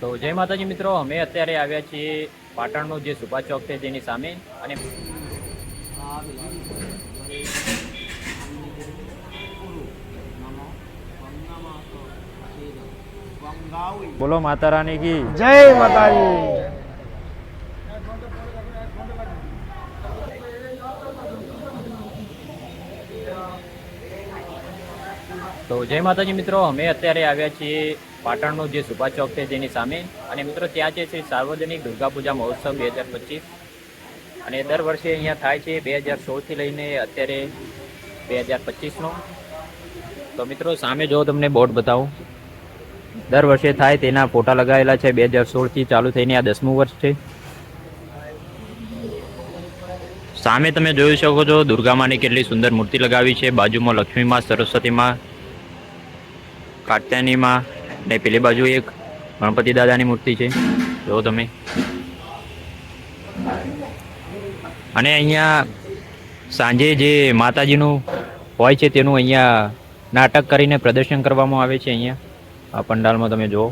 તો જય માતાજી મિત્રો, અમે અત્યારે આવ્યા છીએ પાટણનો જે સુભાષ ચોક છે તેની સામે. અને બોલો માતા રાની કી જય માતાજી। તો જય માતાજી મિત્રો, અમે અત્યારે આવ્યા છીએ પાટણનો જે સુભાષ ચોક છે તેની સામે. અને મિત્રો ત્યાં છે શ્રી સાર્વજનિક દુર્ગા પૂજા મહોત્સવ 2025. અને દર વર્ષે અહીંયા થાય છે 2016થી લઈને અત્યારે 2025નો. તો મિત્રો સામે જો તમને બોર્ડ બતાવું, દર વર્ષે થાય તેના ફોટા લગાવેલા છે. 2016થી ચાલુ થઈને આ 10મું વર્ષ છે. સામે તમે જોઈ શકો છો દુર્ગા માની કેટલી સુંદર મૂર્તિ લગાવી છે. બાજુમાં લક્ષ્મી માં, સરસ્વતી માં, કાત્યાયની માં, ને પેલી બાજુ એક ગણપતિ દાદાની મૂર્તિ છે, જો તમે. અને અહીંયા સાંજે જે માતાજીનું હોય છે તેનું અહીંયા નાટક કરીને પ્રદર્શન કરવામાં આવે છે. અહીંયા આ પંડાલમાં તમે જુઓ.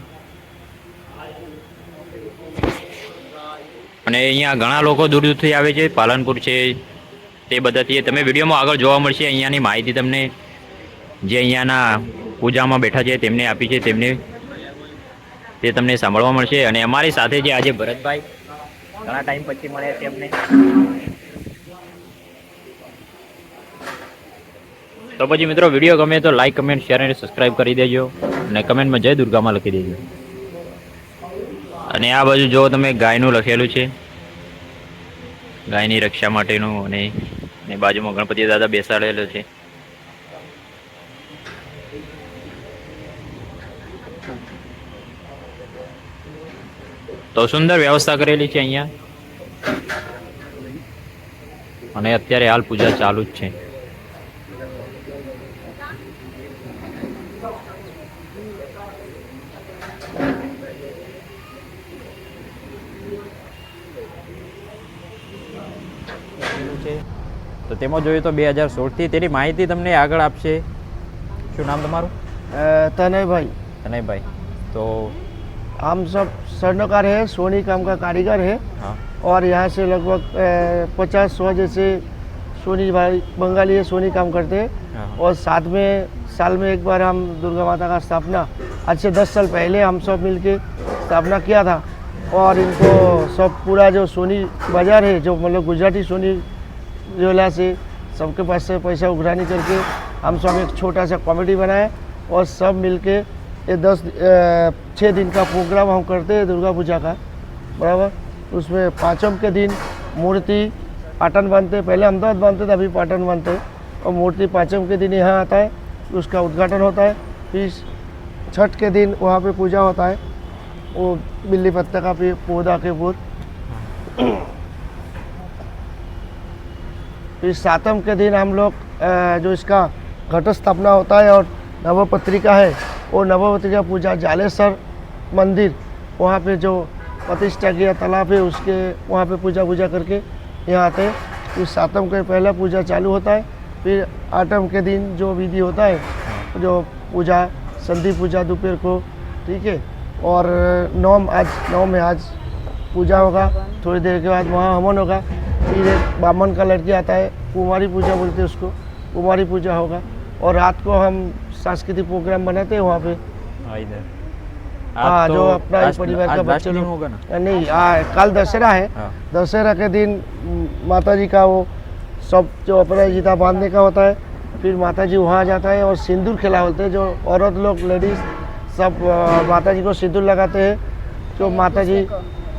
અને અહીંયા ઘણા લોકો દૂર દૂરથી આવે છે, પાલનપુર છે તે બધાથી. તમે વિડીયોમાં આગળ જોવા મળશે. અહીંયાની માહિતી તમને જે અહીંયાના પૂજામાં બેઠા છે તેમને આપી છે, તે તમને સાંભળવા મળશે. અને અમારી સાથે જે આજે ભરતભાઈ ઘણા ટાઈમ પછી મળ્યા છે અમને. તો પછી મિત્રો વિડીયો ગમે તો લાઈક, કમેન્ટ, શેર અને સબસ્ક્રાઈબ કરી દેજો. અને કમેન્ટમાં જય દુર્ગામાં લખી દેજો. અને આ બાજુ જો તમે ગાયનું લખેલું છે, ગાયની રક્ષા માટેનું. અને બાજુમાં ગણપતિ દાદા બેસાડેલો છે. તો સુંદર વ્યવસ્થા કરેલી છે અહીંયા. અને અત્યારે હાલ પૂજા ચાલુ જ છે. તો તેમાં જોઈએ તો 2016થી તેની માહિતી તમને આગળ આપશે. શું નામ તમારું? तनय भाई। તનયભાઈ. તો हम सब स्वर्णकार है, सोनी काम का कारीगर है। हाँ, और यहाँ से लगभग 50-100 जैसे सोनी भाई बंगाली है, सोनी काम करते हैं। हाँ। और साथ में साल में एक बार हम दुर्गा माता का स्थापना आज से 10 साल पहले हम सब मिलके स्थापना किया था। और इनको सब पूरा जो सोनी बाज़ार है, जो मतलब गुजराती सोनी ज्वेला से सबके पास से पैसा उघरानी करके हम सब एक छोटा सा कॉमेडी बनाए और सब मिलके ये 6 दिन का प्रोग्राम हम करते हैं दुर्गा पूजा का, बराबर। उसमें पाँचम के दिन मूर्ति पाटन बनते, पहले अहमदाबाद बनते थे, अभी पाटन बनते हैं। और मूर्ति पाँचम के दिन यहाँ आता है, उसका उद्घाटन होता है। फिर छठ के दिन वहाँ पे पूजा होता है, वो बिल्ली पत्ते का पौधा के ऊपर। फिर सातम के दिन हम लोग जो इसका घट स्थापना होता है और नवपत्रिका है, वो नवपत्रिका पूजा जालेश्वर मंदिर वहाँ पे जो प्रतिष्ठा किया तालाब है उसके वहाँ पे पूजा करके यहाँ आते हैं। फिर सातम के पहला पूजा चालू होता है। फिर आठम के दिन जो विधि होता है, जो पूजा संधि पूजा दोपहर को, ठीक है। और नौ में आज पूजा होगा, थोड़ी देर के बाद वहाँ हवन होगा। फिर एक बामन का लड़की आता है, कुमारी पूजा बोलते हैं उसको, कुमारी पूजा होगा। और रात को हम सांस्कृतिक प्रोग्राम बनाते हैं वहाँ पे। हाँ, जो अपना परिवार का बच्चे लोग होगा ना? नहीं, कल दशहरा है। हाँ। दशहरा के दिन माता जी का वो सब जो अपराजिता बांधने का होता है। फिर माता जी वहाँ जाता है और सिंदूर खिला बोलते हैं, जो औरत लोग लेडीज़ सब माता जी को सिंदूर लगाते हैं। जो माता जी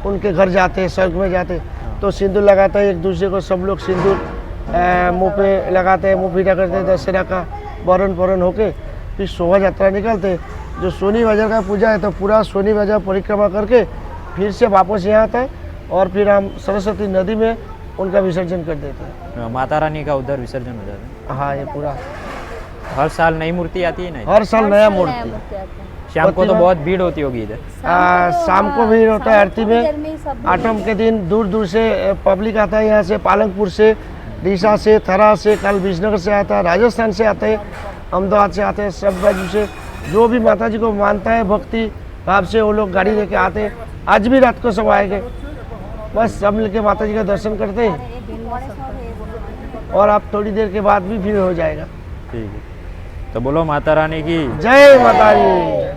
उनके घर जाते हैं, स्वर्ग में जाते हैं, तो सिंदूर लगाते हैं एक दूसरे को। सब लोग सिंदूर मुँह पे लगाते हैं, मुँह पीटा करते हैं। दशहरा का वरण होके फिर शोभा यात्रा निकलते हैं। जो सोनी बाजार का पूजा है तो पूरा सोनी बाजार परिक्रमा करके फिर से वापस यहाँ आता है। और फिर हम सरस्वती नदी में उनका विसर्जन कर देते हैं। माता रानी का उधर विसर्जन हो जाता है। हाँ, ये पूरा हर साल नई मूर्ति आती है ना? हर साल नया मूर्ति। शाम को तो बहुत भीड़ होती होगी इधर। शाम को भीड़ होता है आरती में। आठम के दिन दूर दूर से पब्लिक आता है, यहाँ से पालनपुर से, डीसा से, थरा से, कल विजयनगर से आता है, राजस्थान से आते हैं, अहमदाबाद से आते हैं, सब बाजू से। जो भी माता जी को मानता है, भक्ति वहाँ से वो लोग गाड़ी लेके आते हैं। आज भी रात को सब आएंगे, बस सब मिलके माता जी का दर्शन करते हैं और अब थोड़ी देर के बाद भी भीड़ हो जाएगा। ठीक है, तो बोलो माता रानी की जय माता दी।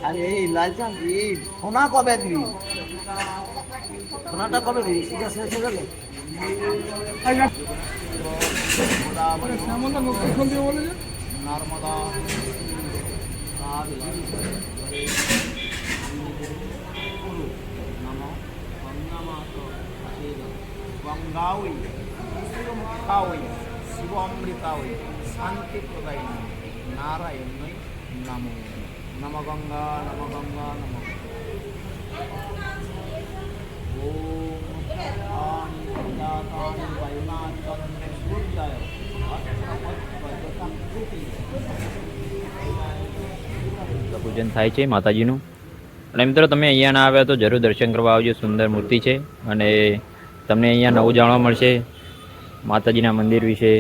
আরে এই লালচান এই সোনা কবে দিবি? সোনাটা কবে দিবি? এটা শেষ হয়ে গেল। নর্মদা গঙ্গাওই শিবমৃতাওই শিবমৃতাওই শান্তি প্রদায়িনী নারায়ণই নমো নম গঙ্গা নম গঙ্গা নম ওম প্রজাতানি বায়ুনা চন্দ্রে সূর্যায় પૂજન થાય છે માતાજીનું. અને મિત્રો તમે અહીંયા ના આવ્યા તો જરૂર દર્શન કરવા આવજો. સુંદર મૂર્તિ છે અને તમને અહીંયા નવું જાણવા મળશે માતાજીના મંદિર વિશે.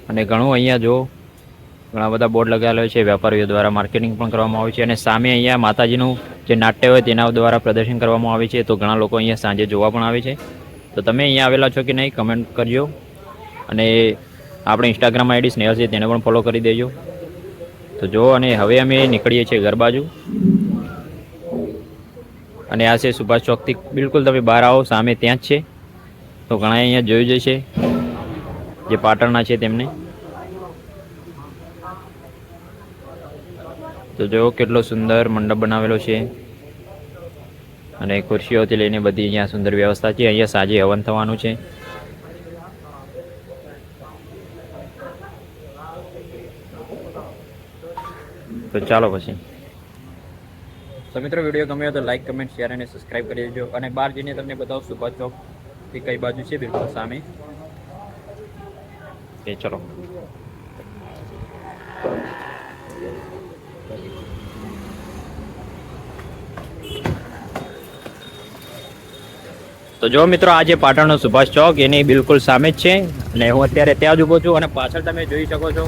અને ઘણું અહીંયા જો ઘણા બધા બોર્ડ લગાવેલા છે, વેપારીઓ દ્વારા માર્કેટિંગ પણ કરવામાં આવે છે. અને સામે અહીંયા માતાજીનું જે નાટ્ય હોય તેના દ્વારા પ્રદર્શન કરવામાં આવે છે, તો ઘણા લોકો અહીંયા સાંજે જોવા પણ આવે છે. તો તમે અહીંયા આવેલા છો કે નહીં કમેન્ટ કરજો. અને આપણે ઇન્સ્ટાગ્રામ આઈડી સ્નેહલ છે તેને પણ ફોલો કરી દેજો. તો જો અને હવે અમે નીકળીએ છીએ ઘર બાજુ. અને આ છે સુભાષ ચોકથી બિલકુલ તમે બહાર આવો સામે ત્યાં જ છે. તો ઘણા અહીંયા જોઈ જશે જે પાટણના છે તેમને. તો જો કેટલો સુંદર મંડપ બનાવેલો છે અને ખુરશીઓથી લઈને બધી અહીંયા સુંદર વ્યવસ્થા છે. અહીંયા સાંજે હવન થવાનું છે. તો ચાલો પછી. તો મિત્રો વિડીયો ગમ્યો તો લાઈક કમેન્ટ શેર અને સબસ્ક્રાઈબ કરી દેજો. અને બહાર જઈને તમને બતાવો સુભાષ ચોકથી કઈ બાજુ છે બિલકુલ સામે. એ ચલો. તો જો મિત્રો આ જે પાટણનો સુભાષ ચોક એની બિલકુલ સામે જ છે અને હું અત્યારે ત્યાં જ ઊભો છું. અને પાછળ તમે જોઈ શકો છો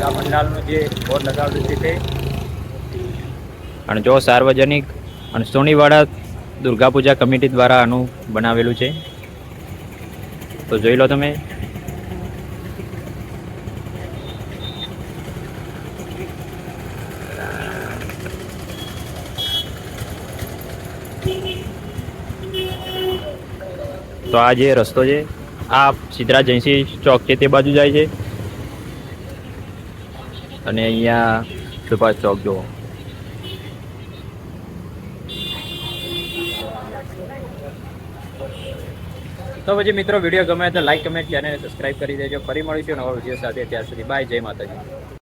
આ પંડાલનું જે બોર્ડ લગાવેલું છે તે. અને જો સાર્વજનિક અને સોનીવાડા દુર્ગા પૂજા કમિટી દ્વારા આનું બનાવેલું છે. તો જોઈ લો તમે. તો આ જે રસ્તો છે આ સિદ્ધરાજ જયસિંહ ચોક છે તે બાજુ જાય છે. અને અહીંયા સુભાષ ચોક જુઓ. તો પછી મિત્રો વિડીયો ગમે તો લાઈક કમેન્ટ ચેનલ સબસ્ક્રાઈબ કરી દેજો. ફરી મળીશું નવા વિડીયો સાથે. ત્યાર સુધી બાય. જય માતાજી.